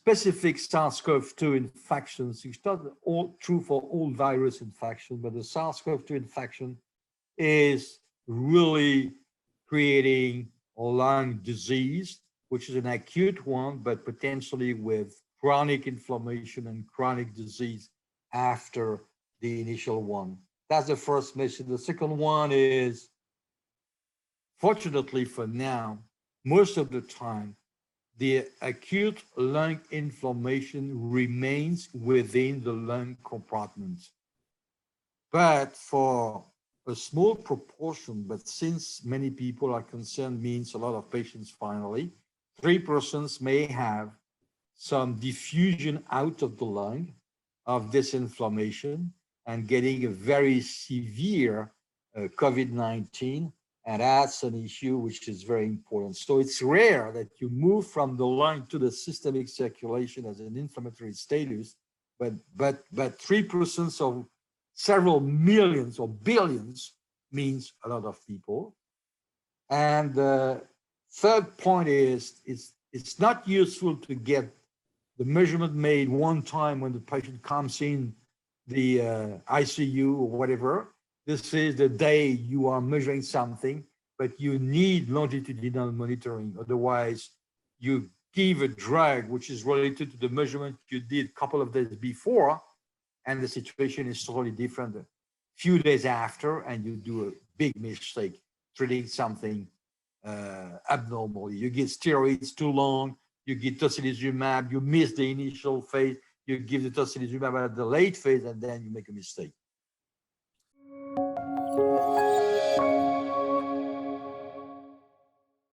specific SARS-CoV-2 infections. It's not all true for all virus infection, but the SARS-CoV-2 infection is really creating a lung disease, which is an acute one, but potentially with chronic inflammation and chronic disease after the initial one. That's the first message. The second one is, fortunately for now, most of the time, the acute lung inflammation remains within the lung compartment. But for a small proportion, but since many people are concerned, means a lot of patients finally, 3% may have some diffusion out of the lung of this inflammation and getting a very severe COVID-19. And that's an issue which is very important. So it's rare that you move from the lung to the systemic circulation as an inflammatory status, but 3% of several millions or billions means a lot of people. And the third point is, it's not useful to get the measurement made one time when the patient comes in the ICU or whatever. This is the day you are measuring something, but you need longitudinal monitoring. Otherwise, you give a drug which is related to the measurement you did a couple of days before, and the situation is totally different a few days after, and you do a big mistake treating something abnormally. You give steroids too long, you give tocilizumab, you miss the initial phase, you give the tocilizumab at the late phase, and then you make a mistake.